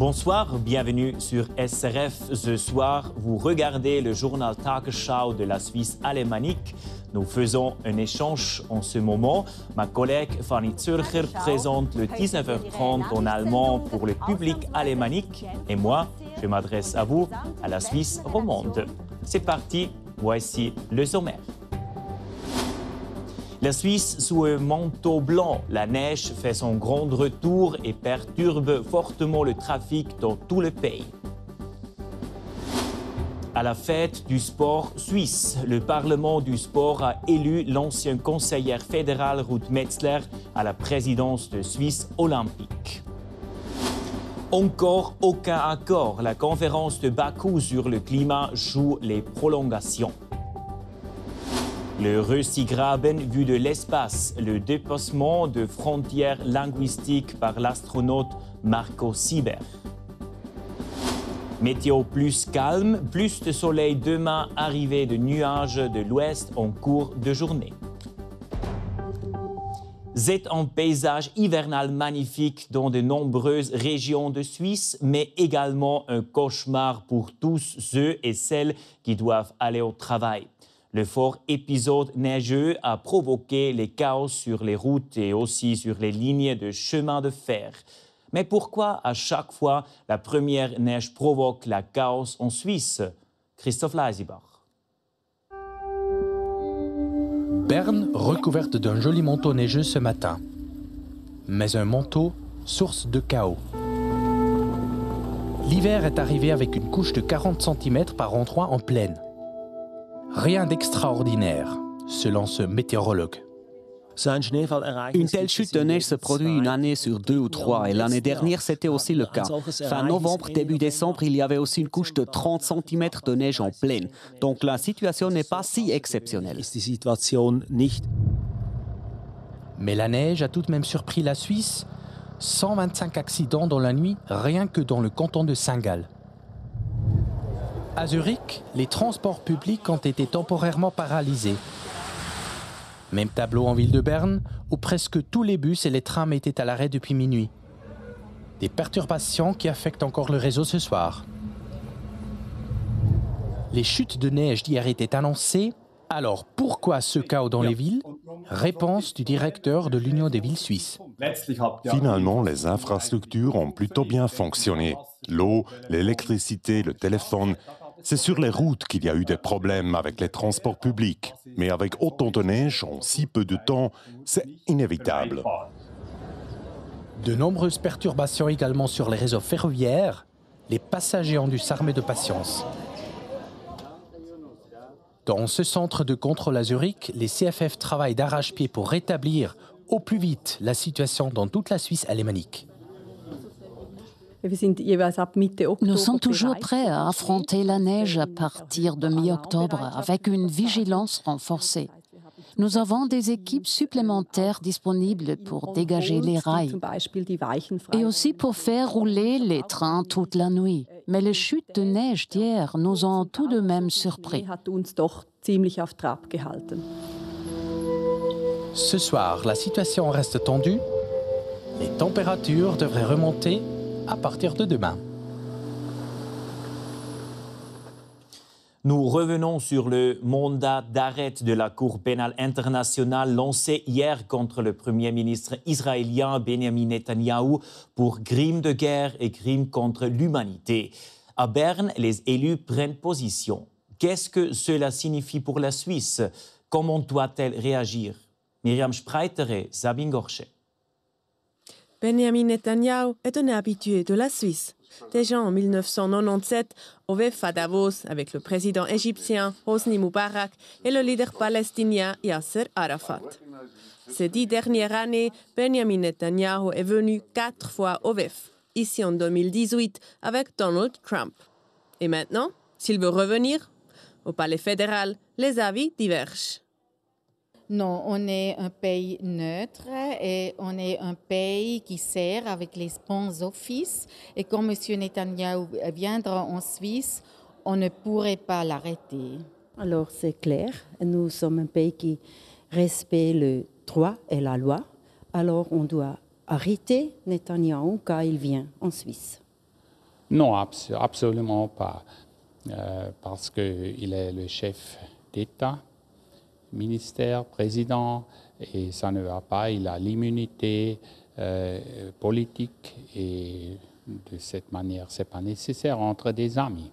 Bonsoir, bienvenue sur SRF. Ce soir, vous regardez le journal Tagesschau de la Suisse alémanique. Nous faisons un échange en ce moment. Ma collègue Fanny Zürcher présente le 19h30 en allemand pour le public alémanique. Et moi, je m'adresse à vous, à la Suisse romande. C'est parti, voici le sommaire. La Suisse sous un manteau blanc, la neige fait son grand retour et perturbe fortement le trafic dans tout le pays. À la fête du sport suisse, le Parlement du sport a élu l'ancien conseillère fédérale Ruth Metzler à la présidence de Suisse olympique. Encore aucun accord. La conférence de Bakou sur le climat joue les prolongations. Le Röstigraben vu de l'espace, le dépassement de frontières linguistiques par l'astronaute Marco Sieber. Météo plus calme, plus de soleil demain, arrivée de nuages de l'ouest en cours de journée. C'est un paysage hivernal magnifique dans de nombreuses régions de Suisse, mais également un cauchemar pour tous ceux et celles qui doivent aller au travail. Le fort épisode neigeux a provoqué les chaos sur les routes et aussi sur les lignes de chemin de fer. Mais pourquoi à chaque fois la première neige provoque la chaos en Suisse? Christophe Leisibach. Berne recouverte d'un joli manteau neigeux ce matin. Mais un manteau, source de chaos. L'hiver est arrivé avec une couche de 40 cm par endroit en plaine. Rien d'extraordinaire, selon ce météorologue. Une telle chute de neige se produit une année sur 2 ou 3 et l'année dernière c'était aussi le cas. Fin novembre, début décembre, il y avait aussi une couche de 30 cm de neige en plaine. Donc la situation n'est pas si exceptionnelle. Mais la neige a tout de même surpris la Suisse. 125 accidents dans la nuit, rien que dans le canton de Saint-Gall. À Zurich, les transports publics ont été temporairement paralysés. Même tableau en ville de Berne, où presque tous les bus et les trams étaient à l'arrêt depuis minuit. Des perturbations qui affectent encore le réseau ce soir. Les chutes de neige d'hier étaient annoncées. Alors pourquoi ce chaos dans les villes? Réponse du directeur de l'Union des villes suisses. Finalement, les infrastructures ont plutôt bien fonctionné. L'eau, l'électricité, le téléphone. C'est sur les routes qu'il y a eu des problèmes avec les transports publics. Mais avec autant de neige en si peu de temps, c'est inévitable. De nombreuses perturbations également sur les réseaux ferroviaires. Les passagers ont dû s'armer de patience. Dans ce centre de contrôle à Zurich, les CFF travaillent d'arrache-pied pour rétablir au plus vite la situation dans toute la Suisse alémanique. Nous sommes toujours prêts à affronter la neige à partir de mi-octobre avec une vigilance renforcée. Nous avons des équipes supplémentaires disponibles pour dégager les rails et aussi pour faire rouler les trains toute la nuit. Mais les chutes de neige d'hier nous ont tout de même surpris. Ce soir, la situation reste tendue. Les températures devraient remonter à partir de demain. Nous revenons sur le mandat d'arrêt de la Cour pénale internationale lancé hier contre le Premier ministre israélien Benjamin Netanyahou pour crimes de guerre et crimes contre l'humanité. À Berne, les élus prennent position. Qu'est-ce que cela signifie pour la Suisse? Comment doit-elle réagir? Myriam Spreiter et Sabine Gorchet. Benjamin Netanyahou est un habitué de la Suisse. Déjà en 1997, OVEF à Davos avec le président égyptien Hosni Moubarak et le leader palestinien Yasser Arafat. Ces 10 dernières années, Benjamin Netanyahou est venu 4 fois au OVEF, ici en 2018 avec Donald Trump. Et maintenant, s'il veut revenir, au palais fédéral, les avis divergent. Non, on est un pays neutre et on est un pays qui sert avec les bons offices. Et quand M. Netanyahou viendra en Suisse, on ne pourrait pas l'arrêter. Alors c'est clair, nous sommes un pays qui respecte le droit et la loi. Alors on doit arrêter Netanyahou quand il vient en Suisse. Non, absolument pas. Parce qu'il est le chef d'État, ministère, président, et ça ne va pas. Il a l'immunité politique et de cette manière, ce n'est pas nécessaire entre des amis.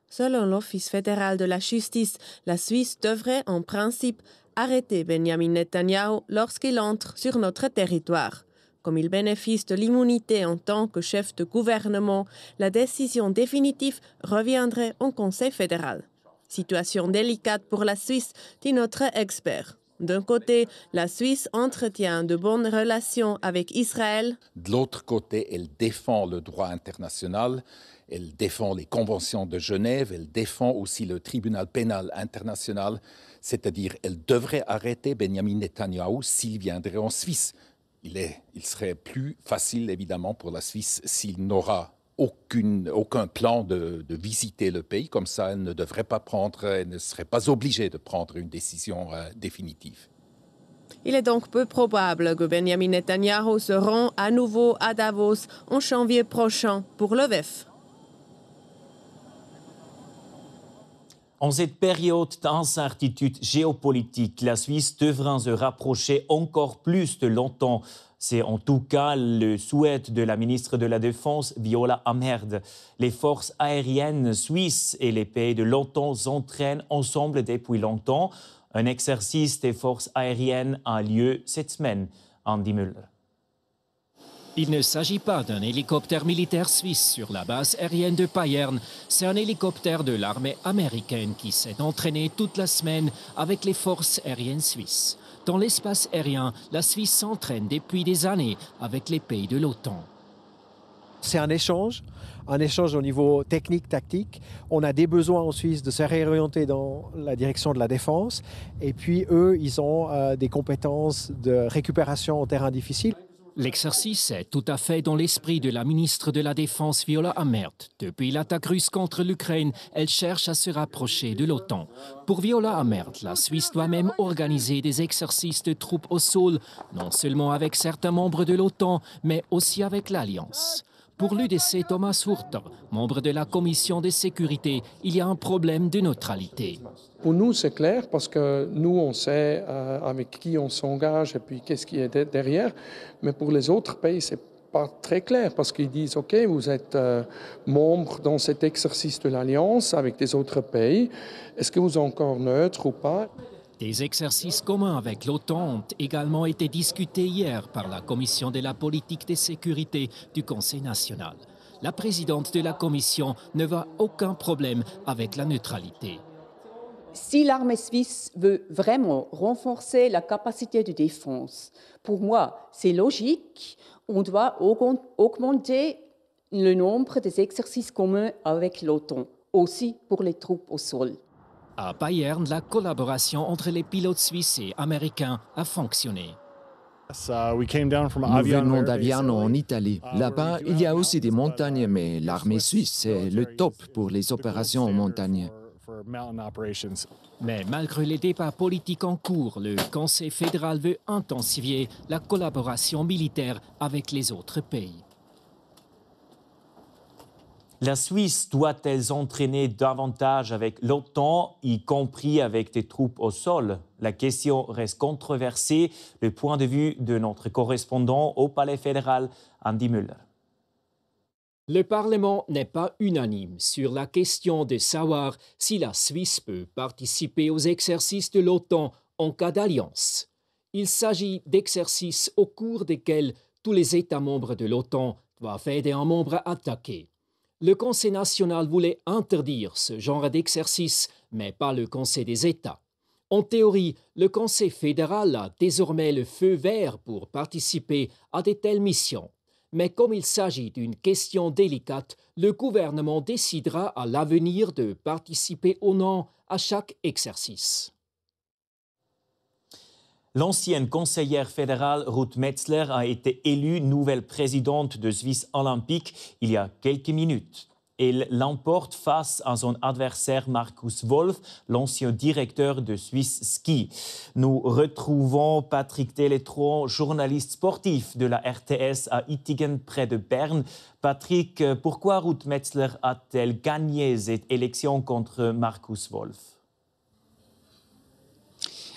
Selon l'Office fédéral de la justice, la Suisse devrait en principe arrêter Benjamin Netanyahu lorsqu'il entre sur notre territoire. Comme il bénéficie de l'immunité en tant que chef de gouvernement, la décision définitive reviendrait au Conseil fédéral. Situation délicate pour la Suisse, dit notre expert. D'un côté, la Suisse entretient de bonnes relations avec Israël. De l'autre côté, elle défend le droit international, elle défend les conventions de Genève, elle défend aussi le tribunal pénal international, c'est-à-dire elle devrait arrêter Benjamin Netanyahu s'il viendrait en Suisse. Il serait plus facile, évidemment, pour la Suisse s'il n'aura aucun plan de visiter le pays. Comme ça, elle ne serait pas obligée de prendre une décision définitive. Il est donc peu probable que Benjamin Netanyahu se rende à nouveau à Davos en janvier prochain pour le WEF. En cette période d'incertitude géopolitique, la Suisse devra se rapprocher encore plus de l'OTAN. C'est en tout cas le souhait de la ministre de la Défense, Viola Amherd. Les forces aériennes suisses et les pays de l'OTAN s'entraînent ensemble depuis longtemps. Un exercice des forces aériennes a lieu cette semaine. Andy Müller. Il ne s'agit pas d'un hélicoptère militaire suisse sur la base aérienne de Payerne. C'est un hélicoptère de l'armée américaine qui s'est entraîné toute la semaine avec les forces aériennes suisses. Dans l'espace aérien, la Suisse s'entraîne depuis des années avec les pays de l'OTAN. C'est un échange au niveau technique, tactique. On a des besoins en Suisse de se réorienter dans la direction de la défense. Et puis eux, ils ont des compétences de récupération en terrain difficile. L'exercice est tout à fait dans l'esprit de la ministre de la Défense Viola Amherd. Depuis l'attaque russe contre l'Ukraine, elle cherche à se rapprocher de l'OTAN. Pour Viola Amherd, la Suisse doit même organiser des exercices de troupes au sol, non seulement avec certains membres de l'OTAN, mais aussi avec l'Alliance. Pour l'UDC Thomas Hurter, membre de la commission de sécurité, il y a un problème de neutralité. Pour nous, c'est clair parce que nous, on sait avec qui on s'engage et puis qu'est-ce qui est derrière. Mais pour les autres pays, c'est pas très clair parce qu'ils disent « OK, vous êtes membre dans cet exercice de l'Alliance avec des autres pays. Est-ce que vous êtes encore neutre ou pas ?» Des exercices communs avec l'OTAN ont également été discutés hier par la Commission de la politique de sécurité du Conseil national. La présidente de la Commission ne voit aucun problème avec la neutralité. Si l'armée suisse veut vraiment renforcer la capacité de défense, pour moi, c'est logique. On doit augmenter le nombre des exercices communs avec l'OTAN, aussi pour les troupes au sol. À Payerne, la collaboration entre les pilotes suisses et américains a fonctionné. Nous venons d'Aviano en Italie. Là-bas, il y a aussi des montagnes, mais l'armée suisse, c'est le top pour les opérations en montagne. Mais malgré les débats politiques en cours, le Conseil fédéral veut intensifier la collaboration militaire avec les autres pays. La Suisse doit-elle s'entraîner davantage avec l'OTAN, y compris avec des troupes au sol? La question reste controversée. Le point de vue de notre correspondant au Palais fédéral, Andy Müller. Le Parlement n'est pas unanime sur la question de savoir si la Suisse peut participer aux exercices de l'OTAN en cas d'alliance. Il s'agit d'exercices au cours desquels tous les États membres de l'OTAN doivent aider un membre attaqué. Le Conseil national voulait interdire ce genre d'exercice, mais pas le Conseil des États. En théorie, le Conseil fédéral a désormais le feu vert pour participer à de telles missions. Mais comme il s'agit d'une question délicate, le gouvernement décidera à l'avenir de participer ou non à chaque exercice. L'ancienne conseillère fédérale Ruth Metzler a été élue nouvelle présidente de Suisse Olympique il y a quelques minutes. Elle l'emporte face à son adversaire Markus Wolf, l'ancien directeur de Swiss Ski. Nous retrouvons Patrick Télétron, journaliste sportif de la RTS à Ittingen, près de Berne. Patrick, pourquoi Ruth Metzler a-t-elle gagné cette élection contre Markus Wolf?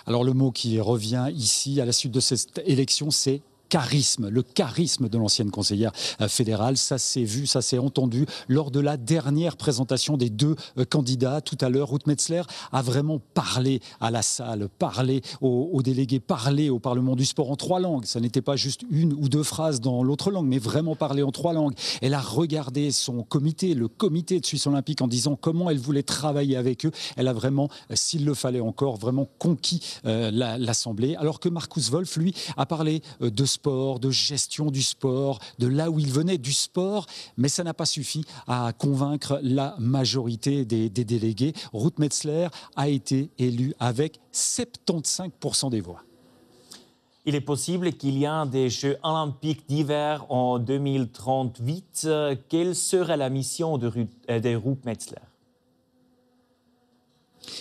Alors le mot qui revient ici à la suite de cette élection, c'est charisme, le charisme de l'ancienne conseillère fédérale. Ça s'est vu, ça s'est entendu lors de la dernière présentation des deux candidats. Tout à l'heure, Ruth Metzler a vraiment parlé à la salle, parlé aux délégués, parlé au Parlement du sport en 3 langues. Ça n'était pas juste 1 ou 2 phrases dans l'autre langue, mais vraiment parlé en 3 langues. Elle a regardé son comité, le comité de Suisse Olympique, en disant comment elle voulait travailler avec eux. Elle a vraiment, s'il le fallait encore, vraiment conquis l'Assemblée. Alors que Markus Wolf, lui, a parlé de sport, de gestion du sport, de là où il venait du sport, mais ça n'a pas suffi à convaincre la majorité des délégués. Ruth Metzler a été élue avec 75% des voix. Il est possible qu'il y ait des Jeux olympiques d'hiver en 2038. Quelle serait la mission de Ruth Metzler?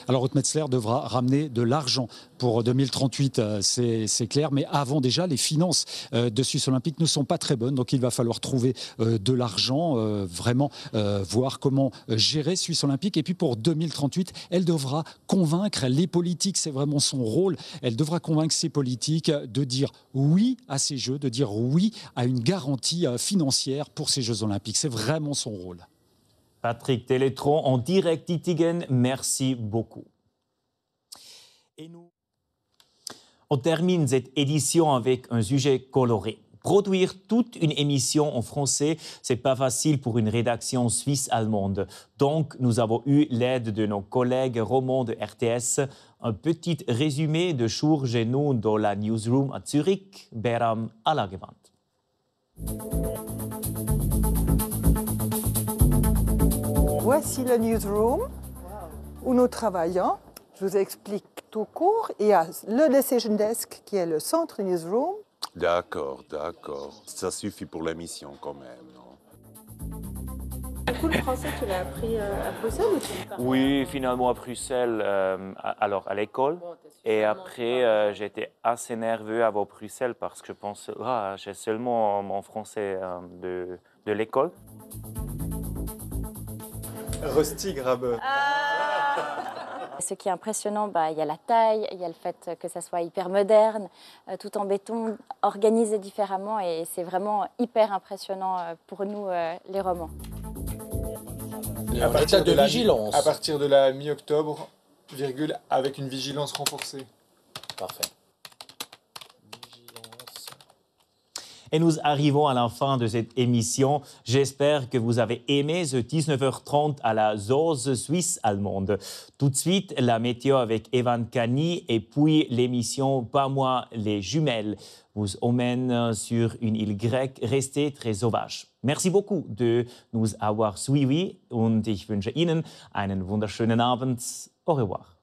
Alors Ruth Metzler devra ramener de l'argent pour 2038, c'est clair, mais avant déjà, les finances de Suisse Olympique ne sont pas très bonnes, donc il va falloir trouver de l'argent, vraiment voir comment gérer Suisse Olympique. Et puis pour 2038, elle devra convaincre les politiques, c'est vraiment son rôle, elle devra convaincre ces politiques de dire oui à ces Jeux, de dire oui à une garantie financière pour ces Jeux Olympiques. C'est vraiment son rôle. Patrick Télétron en direct d'Ittingen, merci beaucoup. Et on termine cette édition avec un sujet coloré. Produire toute une émission en français, c'est pas facile pour une rédaction suisse-allemande. Donc, nous avons eu l'aide de nos collègues romans de RTS. Un petit résumé de jour chez nous dans la newsroom à Zurich, Beram Allergewand. Voici la newsroom où nous travaillons. Je vous explique tout court. Il y a le decision desk qui est le centre newsroom. D'accord, d'accord. Ça suffit pour l'émission quand même, non? Du coup, le français, tu l'as appris à Bruxelles ou tu parles? Oui, finalement à Bruxelles, alors à l'école. Et après, j'étais assez nerveux à Bruxelles parce que je pense, j'ai seulement mon français de l'école. Rusty Grabe. Ce qui est impressionnant, il y a la taille, il y a le fait que ça soit hyper moderne, tout en béton, organisé différemment, et c'est vraiment hyper impressionnant pour nous, les romans. À partir de la vigilance. À partir de la mi-octobre, virgule, avec une vigilance renforcée. Parfait. Et nous arrivons à la fin de cette émission. J'espère que vous avez aimé ce 19h30 à la Zose suisse allemande. Tout de suite, la météo avec Evan Cani et puis l'émission Pas moi les jumelles vous emmène sur une île grecque restée très sauvage. Merci beaucoup de nous avoir suivis und ich wünsche Ihnen einen wunderschönen Abend. Au revoir.